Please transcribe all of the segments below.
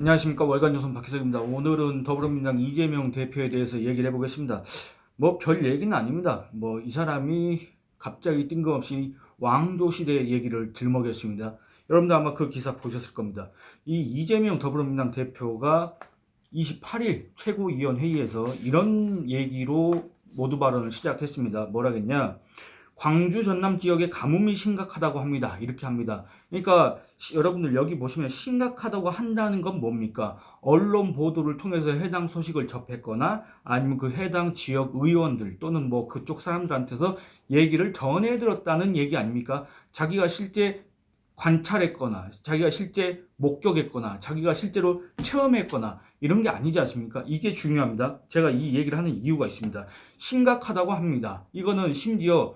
안녕하십니까. 월간조선 박희석입니다. 오늘은 더불어민주당 이재명 대표에 대해서 얘기를 해보겠습니다. 뭐 별 얘기는 아닙니다. 뭐 이 사람이 갑자기 뜬금없이 왕조 시대 얘기를 들먹였습니다. 여러분들 아마 그 기사 보셨을 겁니다. 이 이재명 더불어민주당 대표가 28일 최고위원회의에서 이런 얘기로 모두 발언을 시작했습니다. 뭐라겠냐? 광주 전남 지역의 가뭄이 심각하다고 합니다. 이렇게 합니다. 그러니까 여러분들 여기 보시면 심각하다고 한다는 건 뭡니까? 언론 보도를 통해서 해당 소식을 접했거나 아니면 그 해당 지역 의원들 또는 뭐 그쪽 사람들한테서 얘기를 전해 들었다는 얘기 아닙니까? 자기가 실제 관찰했거나 자기가 실제 목격했거나 자기가 실제로 체험했거나 이런 게 아니지 않습니까? 이게 중요합니다. 제가 이 얘기를 하는 이유가 있습니다. 심각하다고 합니다. 이거는 심지어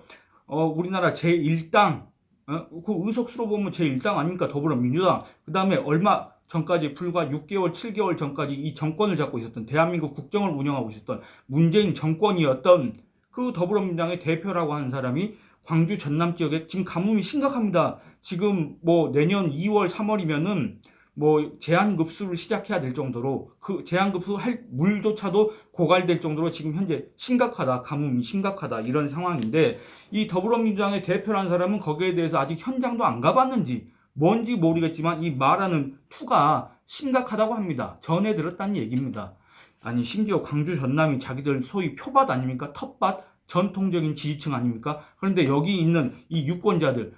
우리나라 제1당, 그 의석수로 보면 제1당 아닙니까? 더불어민주당. 그 다음에 얼마 전까지, 불과 6개월, 7개월 전까지 이 정권을 잡고 있었던, 대한민국 국정을 운영하고 있었던 문재인 정권이었던 그 더불어민주당의 대표라고 하는 사람이 광주 전남 지역에 지금 가뭄이 심각합니다. 지금 뭐 내년 2월, 3월이면은 뭐 제한급수를 시작해야 될 정도로 그 제한급수 할 물조차도 고갈될 정도로 지금 현재 심각하다, 가뭄이 심각하다 이런 상황인데 이 더불어민주당의 대표라는 사람은 거기에 대해서 아직 현장도 안 가봤는지 뭔지 모르겠지만 이 말하는 투가 심각하다고 합니다. 전해 들었다는 얘기입니다. 아니 심지어 광주 전남이 자기들 소위 표밭 아닙니까? 텃밭 전통적인 지지층 아닙니까? 그런데 여기 있는 이 유권자들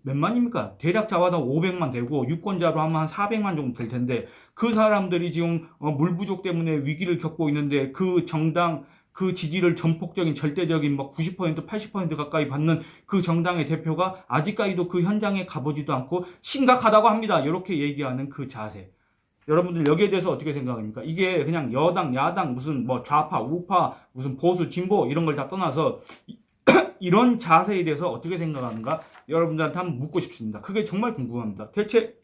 몇만입니까? 대략 잡아도 500만 되고 유권자로 하면 한 400만 정도 될 텐데 그 사람들이 지금 물 부족 때문에 위기를 겪고 있는데 그 정당 그 지지를 전폭적인 절대적인 막 90% 80% 가까이 받는 그 정당의 대표가 아직까지도 그 현장에 가보지도 않고 심각하다고 합니다. 이렇게 얘기하는 그 자세. 여러분들 여기에 대해서 어떻게 생각합니까? 이게 그냥 여당, 야당, 무슨 뭐 좌파, 우파, 무슨 보수, 진보 이런 걸 다 떠나서 이런 자세에 대해서 어떻게 생각하는가? 여러분들한테 한번 묻고 싶습니다. 그게 정말 궁금합니다. 대체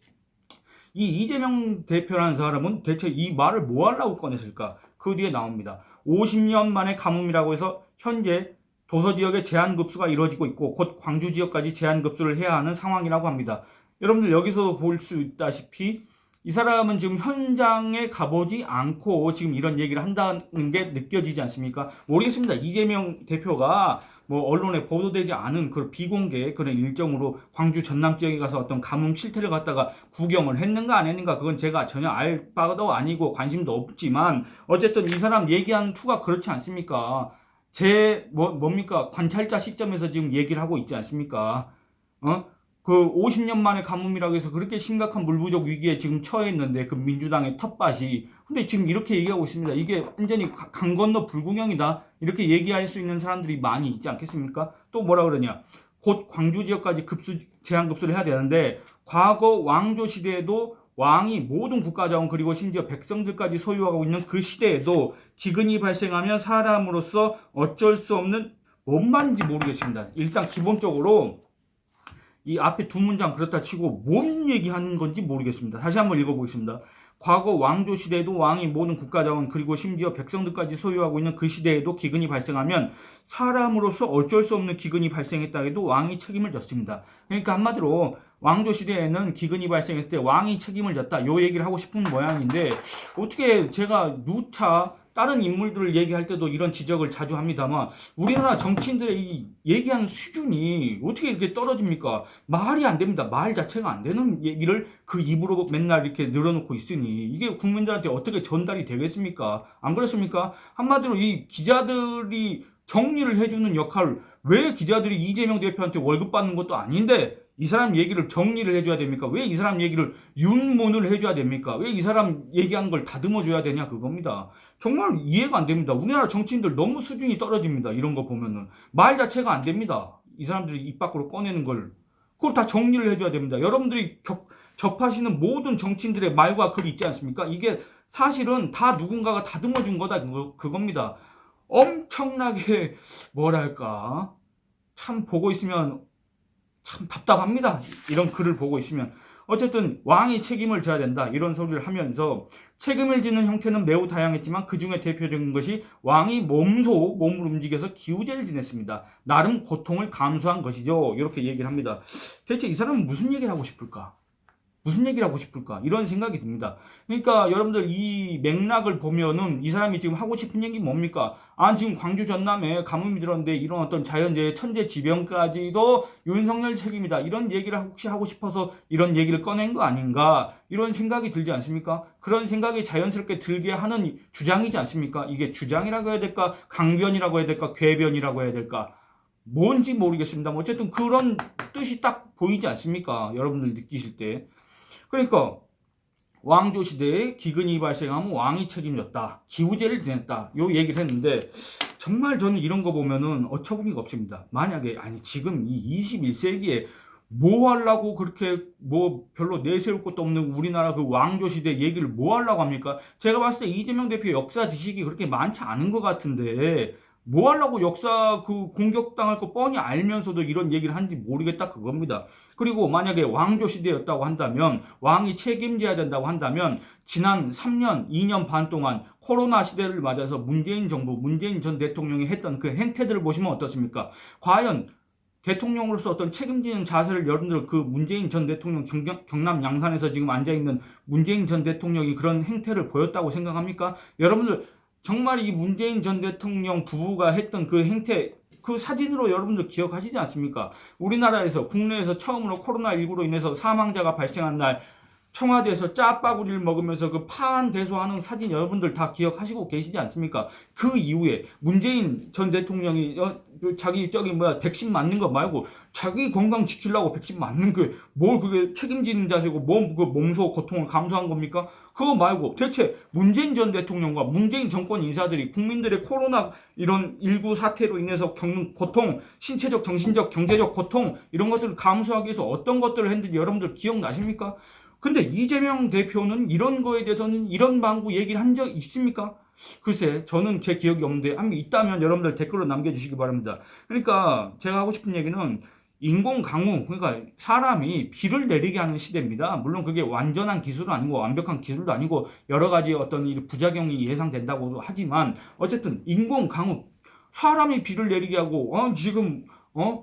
이 이재명 대표라는 사람은 대체 이 말을 뭐 하려고 꺼냈을까? 그 뒤에 나옵니다. 50년 만에 가뭄이라고 해서 현재 도서 지역에 제한급수가 이루어지고 있고 곧 광주 지역까지 제한급수를 해야 하는 상황이라고 합니다. 여러분들 여기서 볼 수 있다시피 이 사람은 지금 현장에 가보지 않고 지금 이런 얘기를 한다는 게 느껴지지 않습니까? 모르겠습니다. 이재명 대표가 뭐 언론에 보도되지 않은 그 비공개 그런 일정으로 광주 전남 지역에 가서 어떤 가뭄 실태를 갖다가 구경을 했는가 안 했는가 그건 제가 전혀 알 바도 아니고 관심도 없지만 어쨌든 이 사람 얘기하는 투가 그렇지 않습니까? 뭡니까? 관찰자 시점에서 지금 얘기를 하고 있지 않습니까? 그 50년 만에 가뭄이라고 해서 그렇게 심각한 물 부족 위기에 지금 처해 있는데 그 민주당의 텃밭이 근데 지금 이렇게 얘기하고 있습니다. 이게 완전히 강 건너 불구경이다 이렇게 얘기할 수 있는 사람들이 많이 있지 않겠습니까? 또 뭐라 그러냐? 곧 광주 지역까지 제한 급수를 해야 되는데 과거 왕조 시대에도 왕이 모든 국가자원 그리고 심지어 백성들까지 소유하고 있는 그 시대에도 기근이 발생하면 사람으로서 어쩔 수 없는 뭔 말인지 모르겠습니다. 일단 기본적으로 이 앞에 두 문장 그렇다 치고 뭔 얘기하는 건지 모르겠습니다. 다시 한번 읽어보겠습니다. 과거 왕조 시대에도 왕이 모든 국가자원 그리고 심지어 백성들까지 소유하고 있는 그 시대에도 기근이 발생하면 사람으로서 어쩔 수 없는 기근이 발생했다 해도 왕이 책임을 졌습니다. 그러니까 한마디로 왕조 시대에는 기근이 발생했을 때 왕이 책임을 졌다 요 얘기를 하고 싶은 모양인데 어떻게 제가 누차 다른 인물들을 얘기할 때도 이런 지적을 자주 합니다만 우리나라 정치인들의 이 얘기하는 수준이 어떻게 이렇게 떨어집니까? 말이 안 됩니다. 말 자체가 안 되는 얘기를 그 입으로 맨날 이렇게 늘어놓고 있으니 이게 국민들한테 어떻게 전달이 되겠습니까? 안 그렇습니까? 한마디로 이 기자들이 정리를 해주는 역할을 왜 기자들이 이재명 대표한테 월급 받는 것도 아닌데 이 사람 얘기를 정리를 해줘야 됩니까? 왜 이 사람 얘기를 윤문을 해줘야 됩니까? 왜 이 사람 얘기하는 걸 다듬어줘야 되냐 그겁니다. 정말 이해가 안 됩니다. 우리나라 정치인들 너무 수준이 떨어집니다. 이런 거 보면은 말 자체가 안 됩니다. 이 사람들이 입 밖으로 꺼내는 걸 그걸 다 정리를 해줘야 됩니다. 여러분들이 접하시는 모든 정치인들의 말과 글이 있지 않습니까? 이게 사실은 다 누군가가 다듬어준 거다 그겁니다. 엄청나게 뭐랄까 참 보고 있으면 참 답답합니다. 이런 글을 보고 있으면 어쨌든 왕이 책임을 져야 된다 이런 소리를 하면서 책임을 지는 형태는 매우 다양했지만 그중에 대표적인 것이 왕이 몸을 움직여서 기우제를 지냈습니다. 나름 고통을 감수한 것이죠. 이렇게 얘기를 합니다. 대체 이 사람은 무슨 얘기를 하고 싶을까? 무슨 얘기를 하고 싶을까? 이런 생각이 듭니다. 그러니까 여러분들 이 맥락을 보면은 이 사람이 지금 하고 싶은 얘기 뭡니까? 아, 지금 광주 전남에 가뭄이 들었는데 이런 어떤 자연재해, 천재지변까지도 윤석열 책임이다. 이런 얘기를 혹시 하고 싶어서 이런 얘기를 꺼낸 거 아닌가? 이런 생각이 들지 않습니까? 그런 생각이 자연스럽게 들게 하는 주장이지 않습니까? 이게 주장이라고 해야 될까? 강변이라고 해야 될까? 궤변이라고 해야 될까? 뭔지 모르겠습니다. 어쨌든 그런 뜻이 딱 보이지 않습니까? 여러분들 느끼실 때. 그러니까 왕조 시대에 기근이 발생하면 왕이 책임졌다. 기우제를 지냈다. 요 얘기를 했는데 정말 저는 이런 거 보면은 어처구니가 없습니다. 만약에 아니 지금 이 21세기에 뭐 하려고 그렇게 뭐 별로 내세울 것도 없는 우리나라 그 왕조 시대 얘기를 뭐 하려고 합니까? 제가 봤을 때 이재명 대표 역사 지식이 그렇게 많지 않은 것 같은데 뭐 하려고 역사 그 공격당할 거 뻔히 알면서도 이런 얘기를 하는지 모르겠다 그겁니다. 그리고 만약에 왕조 시대였다고 한다면 왕이 책임져야 된다고 한다면 지난 3년, 2년 반 동안 코로나 시대를 맞아서 문재인 정부, 문재인 전 대통령이 했던 그 행태들을 보시면 어떻습니까? 과연 대통령으로서 어떤 책임지는 자세를 여러분들 그 문재인 전 대통령 경남 양산에서 지금 앉아있는 문재인 전 대통령이 그런 행태를 보였다고 생각합니까? 여러분들 정말 이 문재인 전 대통령 부부가 했던 그 행태 그 사진으로 여러분들 기억하시지 않습니까? 우리나라에서 국내에서 처음으로 코로나19로 인해서 사망자가 발생한 날 청와대에서 짜파구리를 먹으면서 그 파한 대소하는 사진 여러분들 다 기억하시고 계시지 않습니까? 그 이후에 문재인 전 대통령이 자기 백신 맞는 거 말고 자기 건강 지키려고 백신 맞는 게 뭘 그게 책임지는 자세고 뭐 그 몸소 고통을 감수한 겁니까? 그거 말고 대체 문재인 전 대통령과 문재인 정권 인사들이 국민들의 코로나 이런 19 사태로 인해서 겪는 고통, 신체적, 정신적, 경제적 고통 이런 것들을 감수하기 위해서 어떤 것들을 했는지 여러분들 기억나십니까? 근데 이재명 대표는 이런 거에 대해서는 이런 방구 얘기를 한 적 있습니까? 글쎄, 저는 제 기억이 없는데, 한번 있다면 여러분들 댓글로 남겨주시기 바랍니다. 그러니까 제가 하고 싶은 얘기는 인공 강우, 그러니까 사람이 비를 내리게 하는 시대입니다. 물론 그게 완전한 기술은 아니고 완벽한 기술도 아니고 여러 가지 어떤 부작용이 예상된다고 하지만 어쨌든 인공 강우, 사람이 비를 내리게 하고 지금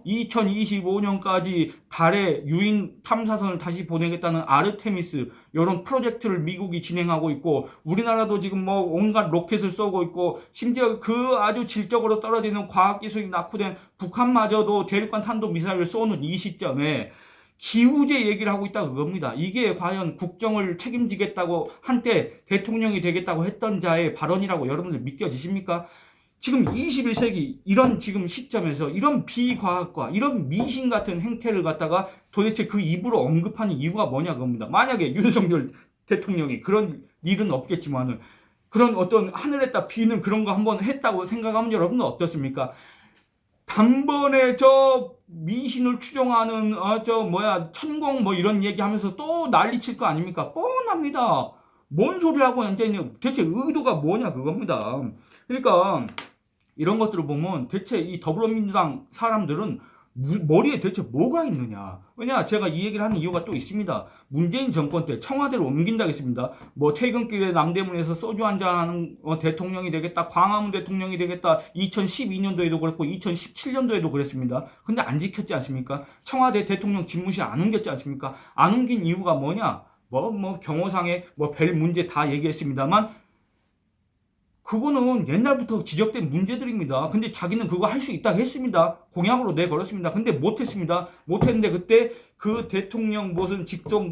2025년까지 달에 유인 탐사선을 다시 보내겠다는 아르테미스 이런 프로젝트를 미국이 진행하고 있고 우리나라도 지금 뭐 온갖 로켓을 쏘고 있고 심지어 그 아주 질적으로 떨어지는 과학기술이 낙후된 북한마저도 대륙간 탄도미사일을 쏘는 이 시점에 기우제 얘기를 하고 있다 그겁니다. 이게 과연 국정을 책임지겠다고 한때 대통령이 되겠다고 했던 자의 발언이라고 여러분들 믿겨지십니까? 지금 21세기 이런 지금 시점에서 이런 비과학과 이런 미신 같은 행태를 갖다가 도대체 그 입으로 언급하는 이유가 뭐냐 그겁니다. 만약에 윤석열 대통령이 그런 일은 없겠지만은 그런 어떤 하늘에다 비는 그런 거 한번 했다고 생각하면 여러분은 어떻습니까? 단번에 저 미신을 추정하는 천공 뭐 이런 얘기하면서 또 난리칠 거 아닙니까? 뻔합니다. 뭔 소리하고 앉아있냐. 대체 의도가 뭐냐 그겁니다. 그러니까 이런 것들을 보면 대체 이 더불어민주당 사람들은 머리에 대체 뭐가 있느냐. 왜냐 제가 이 얘기를 하는 이유가 또 있습니다. 문재인 정권 때 청와대로 옮긴다고 했습니다. 뭐 퇴근길에 남대문에서 소주 한잔 하는 대통령이 되겠다. 광화문 대통령이 되겠다. 2012년도에도 그랬고 2017년도에도 그랬습니다. 근데 안 지켰지 않습니까? 청와대 대통령 집무실 안 옮겼지 않습니까? 안 옮긴 이유가 뭐냐. 경호상에 별 문제 다 얘기했습니다만 그거는 옛날부터 지적된 문제들입니다. 근데 자기는 그거 할 수 있다고 했습니다. 공약으로 내걸었습니다. 근데 못했습니다. 못했는데 그때 그 대통령 무슨 직접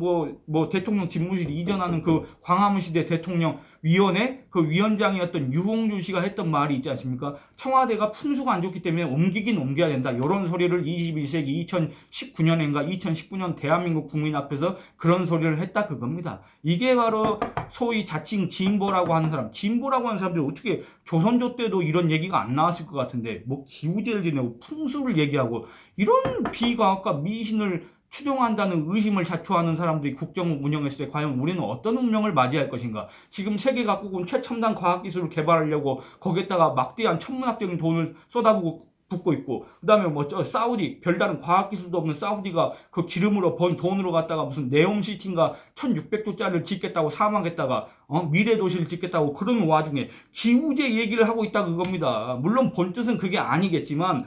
대통령 집무실 이전하는 그 광화문 시대 대통령 위원회 그 위원장이었던 유홍준 씨가 했던 말이 있지 않습니까? 청와대가 풍수가 안 좋기 때문에 옮기긴 옮겨야 된다. 이런 소리를 21세기 2019년인가 2019년 대한민국 국민 앞에서 그런 소리를 했다 그겁니다. 이게 바로 소위 자칭 진보라고 하는 사람, 진보라고 하는 사람들이 어떻게 조선조 때도 이런 얘기가 안 나왔을 것 같은데 기우제를 지내고 풍수를 얘기하고 이런 비과학과 미신을 추종한다는 의심을 자초하는 사람들이 국정 운영했을 때 과연 우리는 어떤 운명을 맞이할 것인가? 지금 세계 각국은 최첨단 과학기술을 개발하려고 거기에다가 막대한 천문학적인 돈을 쏟아붓고 있고 그다음에 사우디 별다른 과학기술도 없는 사우디가 그 기름으로 번 돈으로 갖다가 무슨 네옴시티인가 1600조짜리를 짓겠다고 사망했다가 미래 도시를 짓겠다고 그런 와중에 기우제 얘기를 하고 있다 그겁니다. 물론 본 뜻은 그게 아니겠지만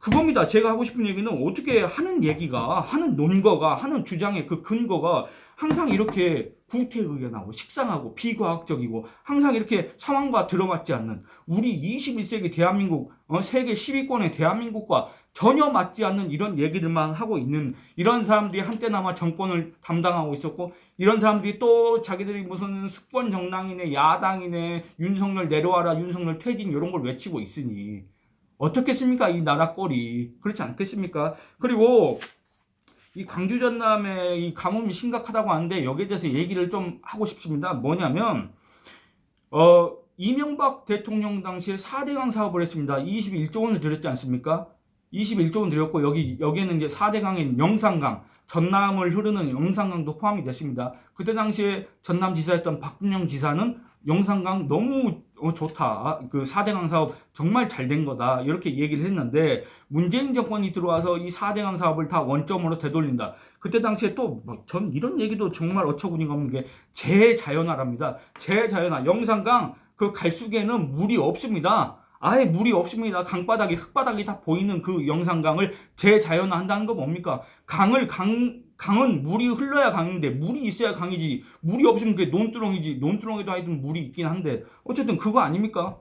그겁니다. 제가 하고 싶은 얘기는 어떻게 하는 얘기가, 하는 논거가, 하는 주장의 그 근거가 항상 이렇게 구태의연하고 식상하고 비과학적이고 항상 이렇게 상황과 들어맞지 않는 우리 21세기 대한민국, 세계 10위권의 대한민국과 전혀 맞지 않는 이런 얘기들만 하고 있는 이런 사람들이 한때나마 정권을 담당하고 있었고, 이런 사람들이 또 자기들이 무슨 수권 정당이네, 야당이네, 윤석열 내려와라, 윤석열 퇴진 이런 걸 외치고 있으니 어떻겠습니까? 이 나라 꼴이. 그렇지 않겠습니까? 그리고 이 광주 전남의 이 가뭄이 심각하다고 하는데 여기에 대해서 얘기를 좀 하고 싶습니다. 뭐냐면 이명박 대통령 당시에 4대강 사업을 했습니다. 21조 원을 들였지 않습니까? 21조 원 들였고 여기에는 이제 4대강인 영산강, 전남을 흐르는 영산강도 포함이 됐습니다. 그때 당시에 전남지사였던 박준영 지사는 영산강 너무 좋다. 그 4대강 사업 정말 잘 된 거다. 이렇게 얘기를 했는데 문재인 정권이 들어와서 이 4대강 사업을 다 원점으로 되돌린다. 그때 당시에 또 전 이런 얘기도 정말 어처구니가 없는 게 재자연화랍니다. 재자연화. 영산강 그 갈수기에는 물이 없습니다. 아예 물이 없습니다. 강바닥이 흙바닥이 다 보이는 그 영산강을 재자연화한다는 거 뭡니까? 강은 물이 흘러야 강인데 물이 있어야 강이지, 물이 없으면 그게 논두렁이지. 논두렁에도 하여튼 물이 있긴 한데 어쨌든 그거 아닙니까?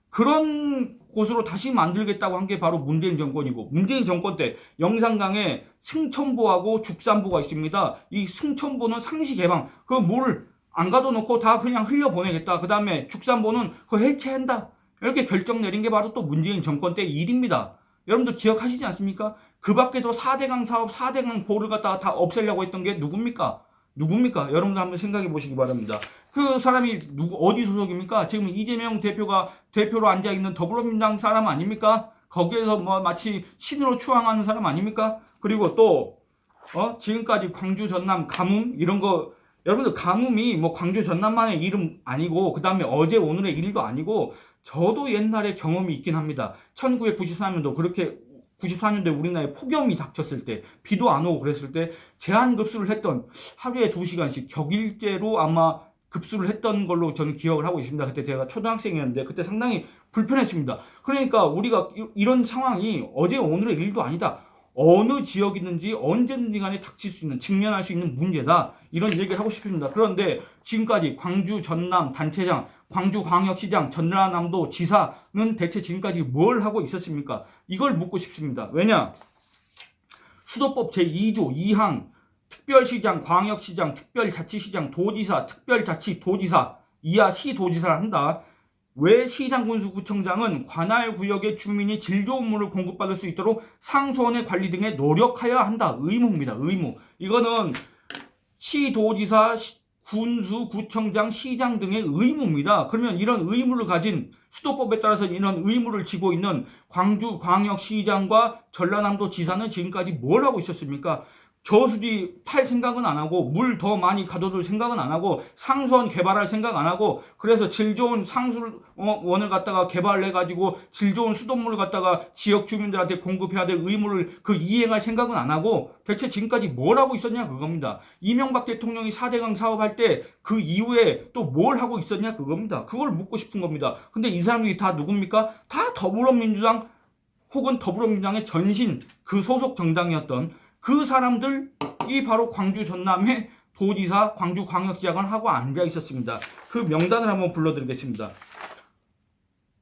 그런 곳으로 다시 만들겠다고 한 게 바로 문재인 정권이고, 문재인 정권 때 영산강에 승천보하고 죽산보가 있습니다. 이 승천보는 상시 개방, 그 물 안 가둬놓고 다 그냥 흘려보내겠다. 그 다음에 죽산보는 그거 해체한다. 이렇게 결정 내린 게 바로 또 문재인 정권 때 일입니다. 여러분들 기억하시지 않습니까? 그 밖에도 4대강 사업, 4대강 보를 갖다가 다 없애려고 했던 게 누굽니까? 여러분들 한번 생각해 보시기 바랍니다. 그 사람이 어디 소속입니까? 지금 이재명 대표가 대표로 앉아있는 더불어민주당 사람 아닙니까? 거기에서 뭐 마치 신으로 추앙하는 사람 아닙니까? 그리고 또 지금까지 광주 전남 가뭄 이런 거, 여러분들 가뭄이 뭐 광주 전남만의 이름 아니고 그 다음에 어제 오늘의 일도 아니고 저도 옛날에 경험이 있긴 합니다. 1994년도 그렇게 94년도에 우리나라에 폭염이 닥쳤을 때, 비도 안 오고 그랬을 때 제한급수를 했던, 하루에 2시간씩 격일제로 아마 급수를 했던 걸로 저는 기억을 하고 있습니다. 그때 제가 초등학생이었는데 그때 상당히 불편했습니다. 그러니까 우리가 이런 상황이 어제 오늘의 일도 아니다. 어느 지역이든지 언제든지 간에 닥칠 수 있는, 직면할 수 있는 문제다. 이런 얘기를 하고 싶습니다. 그런데 지금까지 광주 전남 단체장, 광주광역시장, 전라남도 지사는 대체 지금까지 뭘 하고 있었습니까? 이걸 묻고 싶습니다. 왜냐? 수도법 제2조 2항 특별시장, 광역시장, 특별자치시장, 도지사, 특별자치도지사 이하 시도지사를 한다. 왜 시장군수구청장은 관할 구역의 주민이 질 좋은 물을 공급받을 수 있도록 상수원의 관리 등에 노력하여야 한다. 의무입니다. 의무. 이거는 시도지사, 군수, 구청장, 시장 등의 의무입니다. 그러면 이런 의무를 가진, 수도법에 따라서 이런 의무를 지고 있는 광주광역시장과 전라남도 지사는 지금까지 뭘 하고 있었습니까? 저수지 팔 생각은 안 하고, 물 더 많이 가둬둘 생각은 안 하고, 상수원 개발할 생각 안 하고, 그래서 질 좋은 상수원을 갖다가 개발해가지고 질 좋은 수돗물을 갖다가 지역 주민들한테 공급해야 될 의무를 이행할 생각은 안 하고, 대체 지금까지 뭘 하고 있었냐 그겁니다. 이명박 대통령이 4대강 사업할 때 그 이후에 또 뭘 하고 있었냐 그겁니다. 그걸 묻고 싶은 겁니다. 근데 이 사람들이 다 누굽니까? 다 더불어민주당 혹은 더불어민주당의 전신 그 소속 정당이었던 그 사람들이 바로 광주 전남의 도지사, 광주광역시장을 하고 앉아 있었습니다. 그 명단을 한번 불러드리겠습니다.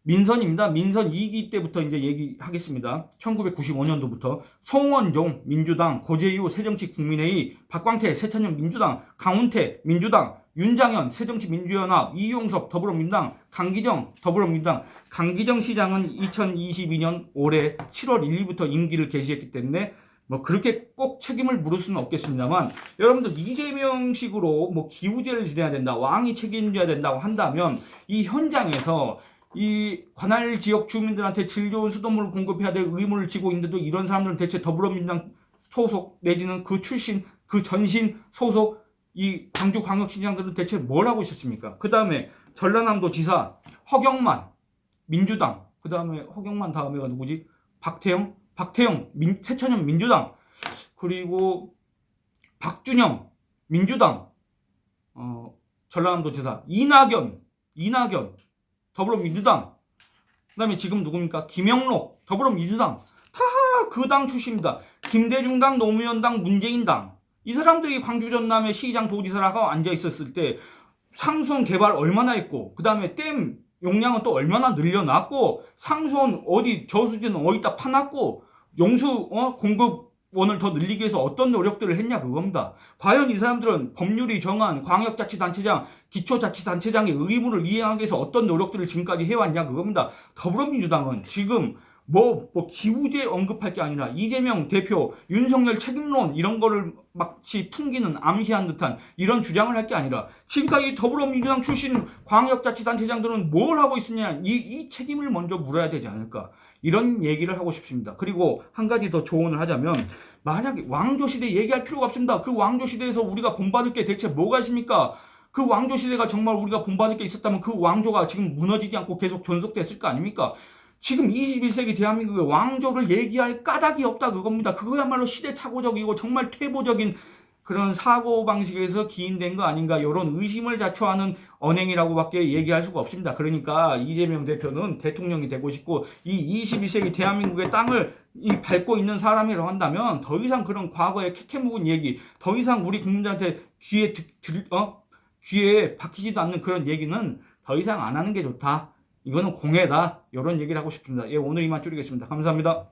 민선입니다. 민선 2기 때부터 이제 얘기하겠습니다. 1995년도부터 송원종 민주당, 고재유 새정치국민회의, 박광태 새천년 민주당, 강훈태 민주당, 윤장현 새정치민주연합, 이용섭 더불어민주당, 강기정 더불어민주당. 강기정 시장은 2022년 올해 7월 1일부터 임기를 개시했기 때문에 뭐 그렇게 꼭 책임을 물을 수는 없겠습니다만, 여러분들 이재명식으로 뭐 기우제를 지내야 된다, 왕이 책임져야 된다고 한다면 이 현장에서 이 관할 지역 주민들한테 질 좋은 수돗물을 공급해야 될 의무를 지고 있는데도 이런 사람들은 대체 더불어민주당 소속 내지는 그 출신, 그 전신 소속 이 광주광역시장들은 대체 뭘 하고 있었습니까? 그 다음에 전라남도 지사 허경만 민주당, 그 다음에 허경만 다음에가 누구지? 박태영 새천년 민주당, 그리고 박준영 민주당, 전라남도 지사 이낙연 더불어민주당, 그 다음에 지금 누굽니까? 김영록 더불어민주당. 그 당 출신입니다. 김대중당, 노무현당, 문재인당. 이 사람들이 광주 전남의 시장 도지사라고 앉아 있었을 때 상수원 개발 얼마나 했고, 그 다음에 댐 용량은 또 얼마나 늘려놨고, 상수원 어디 저수지는 어디다 파놨고, 용수 공급원을 더 늘리기 위해서 어떤 노력들을 했냐 그겁니다. 과연 이 사람들은 법률이 정한 광역자치단체장, 기초자치단체장의 의무를 이행하기 위해서 어떤 노력들을 지금까지 해왔냐 그겁니다. 더불어민주당은 지금 뭐 기후제 언급할 게 아니라 이재명 대표, 윤석열 책임론 이런 거를 마치 풍기는 암시한 듯한 이런 주장을 할 게 아니라 지금까지 더불어민주당 출신 광역자치단체장들은 뭘 하고 있느냐 이 책임을 먼저 물어야 되지 않을까 이런 얘기를 하고 싶습니다. 그리고 한 가지 더 조언을 하자면 만약에 왕조시대 얘기할 필요가 없습니다. 그 왕조시대에서 우리가 본받을 게 대체 뭐가 있습니까? 그 왕조시대가 정말 우리가 본받을 게 있었다면 그 왕조가 지금 무너지지 않고 계속 존속됐을 거 아닙니까? 지금 21세기 대한민국의 왕조를 얘기할 까닭이 없다 그겁니다. 그거야말로 시대착오적이고 정말 퇴보적인 그런 사고방식에서 기인된 거 아닌가 이런 의심을 자초하는 언행이라고밖에 얘기할 수가 없습니다. 그러니까 이재명 대표는 대통령이 되고 싶고 이 21세기 대한민국의 땅을 밟고 있는 사람이라고 한다면 더 이상 그런 과거의 캐캐묵은 얘기, 더 이상 우리 국민들한테 귀에 박히지도 않는 그런 얘기는 더 이상 안 하는 게 좋다. 이거는 공해다. 이런 얘기를 하고 싶습니다. 예, 오늘 이만 줄이겠습니다. 감사합니다.